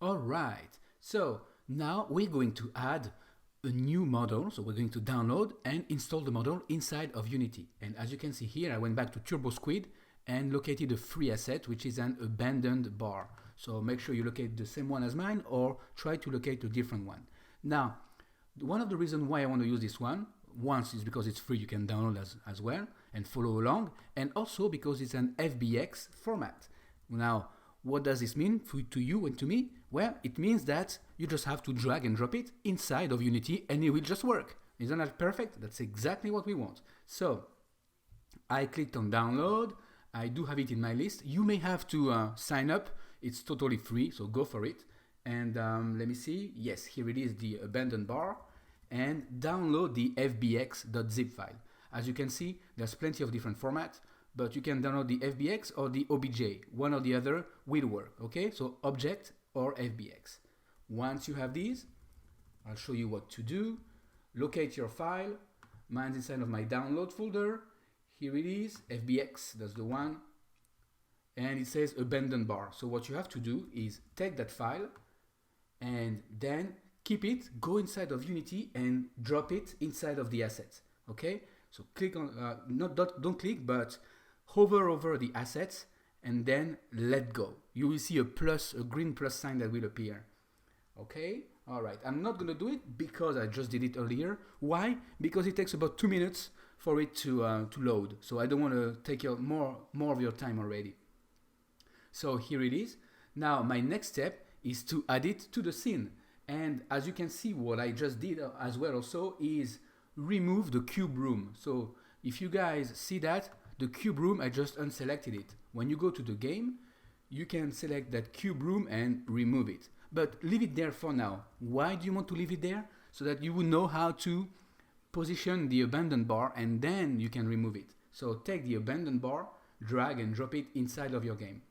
All right, so now we're going to add a new model. So we're going to download and install the model inside of Unity. And as you can see here, I went back to TurboSquid and located a free asset, which is an abandoned bar. So make sure you locate the same one as mine or try to locate a different one. Now, one of the reasons why I want to use this one, once is because it's free, you can download as well and follow along, and also because it's an FBX format. Now, what does this mean to you and to me? Well, it means that you just have to drag and drop it inside of Unity and it will just work. Isn't that perfect? That's exactly what we want. So I clicked on download. I do have it in my list. You may have to sign up. It's totally free, so go for it. And let me see. Yes, here it is, the abandoned bar. And download the fbx.zip file. As you can see, there's plenty of different formats, but you can download the FBX or the OBJ. One or the other will work, okay? So object or FBX. Once you have these, I'll show you what to do. Locate your file. Mine's inside of my download folder. Here it is, FBX, that's the one. And it says abandoned bar. So what you have to do is take that file and then keep it, go inside of Unity and drop it inside of the assets, okay? So click on, don't click, but hover over the assets and then let go. You will see a plus, a green plus sign that will appear. Okay, all right. I'm not gonna do it because I just did it earlier. Why? Because it takes about 2 minutes for it to load. So I don't want to take more of your time already. So here it is. Now my next step is to add it to the scene. And as you can see, what I just did as well also is remove the cube room. So if you guys see that, the cube room, I just unselected it. When you go to the game, you can select that cube room and remove it. But leave it there for now. Why do you want to leave it there? So that you will know how to position the abandoned bar and then you can remove it. So take the abandoned bar, drag and drop it inside of your game.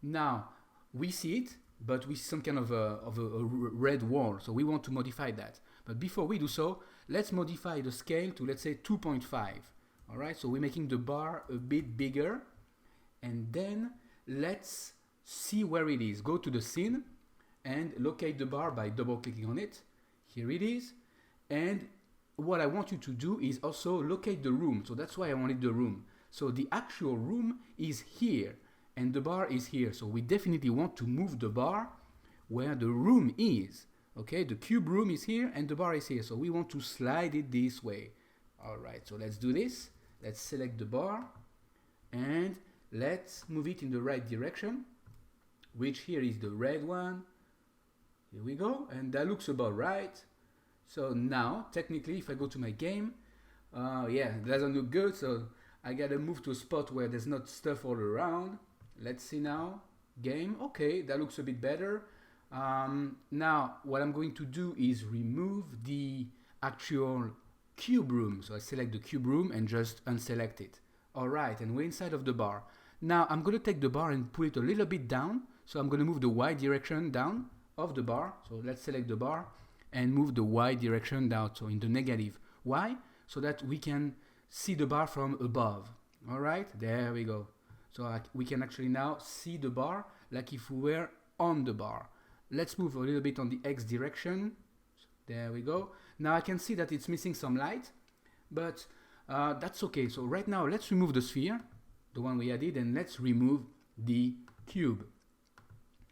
Now, we see it, but we see some kind of a red wall. So we want to modify that. But before we do so, let's modify the scale to, let's say, 2.5. All right, so we're making the bar a bit bigger. And then let's see where it is. Go to the scene and locate the bar by double clicking on it. Here it is. And what I want you to do is also locate the room. So that's why I wanted the room. So the actual room is here and the bar is here. So we definitely want to move the bar where the room is. Okay, the cube room is here and the bar is here. So we want to slide it this way. All right, so let's do this. Let's select the bar and let's move it in the right direction, which here is the red one. Here we go, and that looks about right. So now, technically, if I go to my game, yeah, it doesn't look good, so I gotta move to a spot where there's not stuff all around. Let's see now, game, okay, that looks a bit better. Now, what I'm going to do is remove the actual cube room. So I select the cube room and just unselect it. All right, and we're inside of the bar. Now, I'm gonna take the bar and pull it a little bit down. So I'm gonna move the Y direction down of the bar. So let's select the bar and move the Y direction down, so in the negative. Why? So that we can see the bar from above. All right, there we go. So we can actually now see the bar like if we were on the bar. Let's move a little bit on the X direction. There we go. Now I can see that it's missing some light, but that's okay. So right now, let's remove the sphere, the one we added, and let's remove the cube.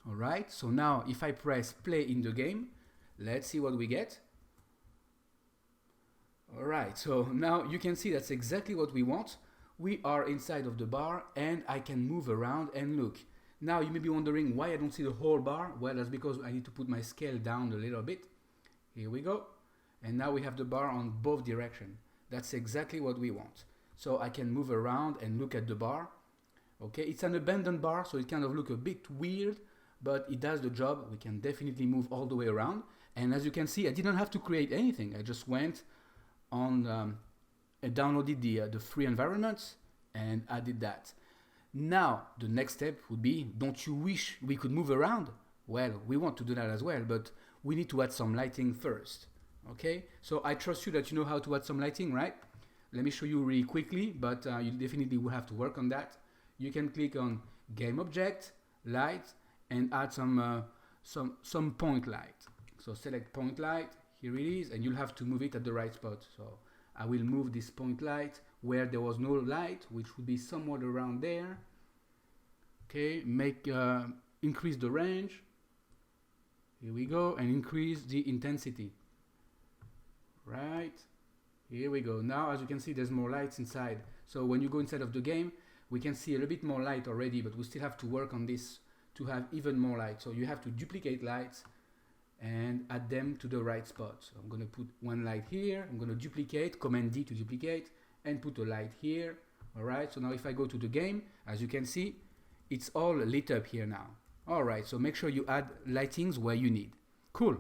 All right, so now if I press play in the game, let's see what we get. All right, so now you can see that's exactly what we want. We are inside of the bar and I can move around and look. Now you may be wondering why I don't see the whole bar. Well, that's because I need to put my scale down a little bit. Here we go. And now we have the bar on both directions. That's exactly what we want. So I can move around and look at the bar. Okay, it's an abandoned bar, so it kind of looks a bit weird, but it does the job. We can definitely move all the way around. And as you can see, I didn't have to create anything. I just went on and downloaded the free environments and added that. Now, the next step would be, don't you wish we could move around? Well, we want to do that as well, but we need to add some lighting first. Okay, so I trust you that you know how to add some lighting, right? Let me show you really quickly, but you definitely will have to work on that. You can click on Game Object, Light, and add some some point light. So select point light, here it is, and you'll have to move it at the right spot. So I will move this point light where there was no light, which would be somewhere around there. Okay, increase the range. Here we go, and increase the intensity. Right, here we go. Now, as you can see, there's more lights inside. So when you go inside of the game, we can see a little bit more light already, but we still have to work on this to have even more light. So you have to duplicate lights and add them to the right spot. So I'm going to put one light here. I'm going to duplicate, Command D to duplicate, and put a light here. All right, so now if I go to the game, as you can see, it's all lit up here now. All right, so make sure you add lightings where you need. Cool.